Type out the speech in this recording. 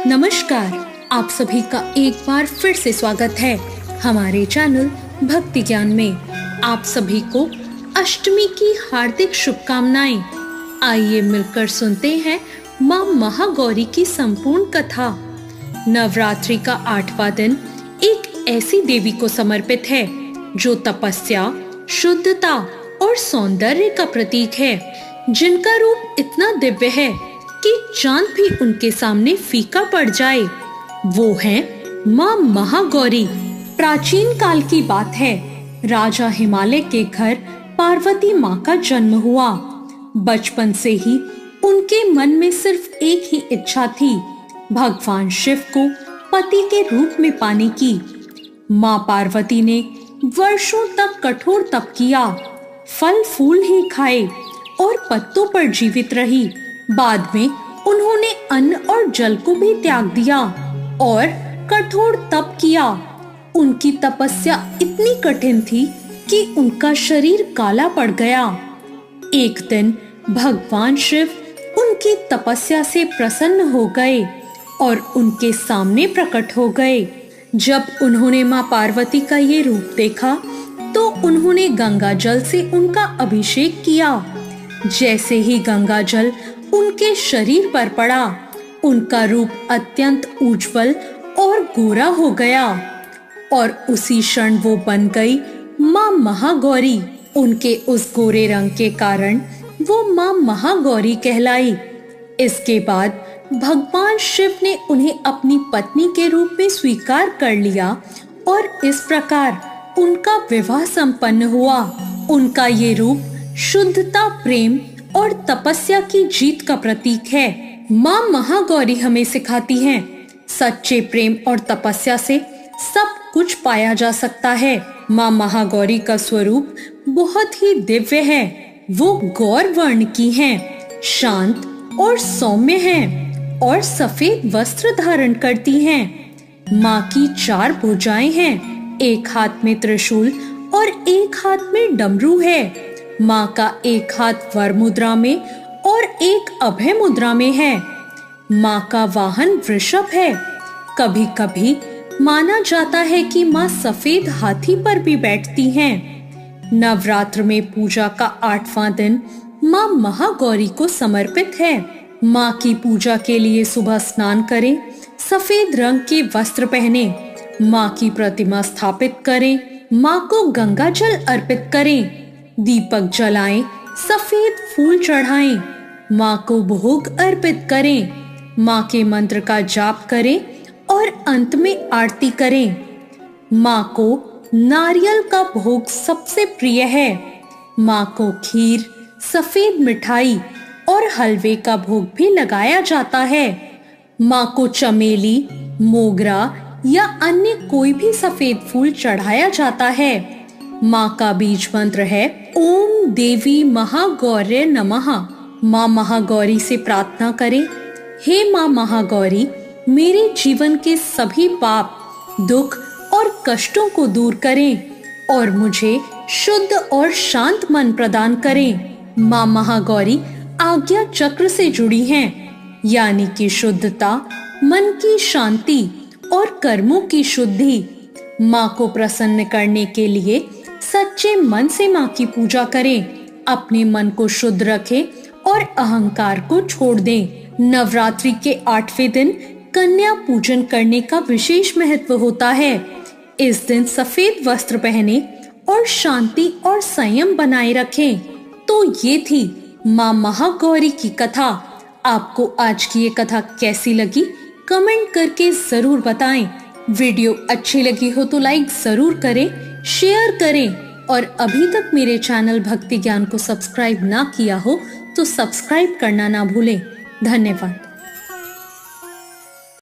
नमस्कार, आप सभी का एक बार फिर से स्वागत है हमारे चैनल भक्ति ज्ञान में। आप सभी को अष्टमी की हार्दिक शुभकामनाएं। आइए मिलकर सुनते हैं माँ महागौरी की संपूर्ण कथा। नवरात्रि का 8वां दिन एक ऐसी देवी को समर्पित है जो तपस्या, शुद्धता और सौंदर्य का प्रतीक है, जिनका रूप इतना दिव्य है कि चांद भी उनके सामने फीका पड़ जाए। वो हैं माँ महागौरी। प्राचीन काल की बात है, राजा हिमालय के घर पार्वती माँ का जन्म हुआ। बचपन से ही उनके मन में सिर्फ एक ही इच्छा थी, भगवान शिव को पति के रूप में पाने की। माँ पार्वती ने वर्षों तक कठोर तप किया, फल फूल ही खाए और पत्तों पर जीवित रही। बाद में उन्होंने अन्न और जल को भी त्याग दिया और कठोर तप किया। उनकी तपस्या इतनी कठिन थी कि उनका शरीर काला पड़ गया। एक दिन भगवान शिव उनकी तपस्या से प्रसन्न हो गए और उनके सामने प्रकट हो गए। जब उन्होंने माँ पार्वती का ये रूप देखा तो उन्होंने गंगा जल से उनका अभिषेक किया। जैसे ही गंगा जल उनके शरीर पर पड़ा, उनका रूप अत्यंत उज्जवल और गोरा हो गया और उसी क्षण वो बन गई माँ महागौरी। उनके उस गोरे रंग के कारण वो माँ महागौरी कहलाई। इसके बाद भगवान शिव ने उन्हें अपनी पत्नी के रूप में स्वीकार कर लिया और इस प्रकार उनका विवाह संपन्न हुआ। उनका ये रूप शुद्धता, प्रेम और तपस्या की जीत का प्रतीक है। माँ महागौरी हमें सिखाती हैं, सच्चे प्रेम और तपस्या से सब कुछ पाया जा सकता है। माँ महागौरी का स्वरूप बहुत ही दिव्य है। वो गौर वर्ण की हैं, शांत और सौम्य हैं और सफेद वस्त्र धारण करती हैं। माँ की 4 भुजाएं हैं, एक हाथ में त्रिशूल और एक हाथ में डमरू है। माँ का एक हाथ वर मुद्रा में और एक अभय मुद्रा में है। माँ का वाहन वृषभ है। कभी कभी माना जाता है कि माँ सफेद हाथी पर भी बैठती हैं। नवरात्र में पूजा का 8वां दिन माँ महागौरी को समर्पित है। माँ की पूजा के लिए सुबह स्नान करें, सफेद रंग के वस्त्र पहने, माँ की प्रतिमा स्थापित करें, माँ को गंगा जल अर्पित करें, दीपक जलाएं, सफेद फूल चढ़ाएं, माँ को भोग अर्पित करें, माँ के मंत्र का जाप करें और अंत में आरती करें। माँ को नारियल का भोग सबसे प्रिय है। माँ को खीर, सफेद मिठाई और हलवे का भोग भी लगाया जाता है। माँ को चमेली, मोगरा या अन्य कोई भी सफेद फूल चढ़ाया जाता है। माँ का बीज मंत्र है ओम देवी महागौर्य नमः। माँ महागौरी से प्रार्थना करें, हे माँ महागौरी, मेरे जीवन के सभी पाप, दुख और कष्टों को दूर करें और मुझे शुद्ध और शांत मन प्रदान करें। माँ महागौरी आज्ञा चक्र से जुड़ी हैं, यानी कि शुद्धता, मन की शांति और कर्मों की शुद्धि। माँ को प्रसन्न करने के लिए सच्चे मन से माँ की पूजा करें, अपने मन को शुद्ध रखें और अहंकार को छोड़ दें। नवरात्रि के 8वें दिन कन्या पूजन करने का विशेष महत्व होता है। इस दिन सफेद वस्त्र पहने और शांति और संयम बनाए रखें। तो ये थी माँ महागौरी की कथा। आपको आज की ये कथा कैसी लगी, कमेंट करके जरूर बताएं। वीडियो अच्छी लगी हो तो लाइक जरूर करें, शेयर करें और अभी तक मेरे चैनल भक्ति ज्ञान को सब्सक्राइब ना किया हो तो सब्सक्राइब करना ना भूलें। धन्यवाद।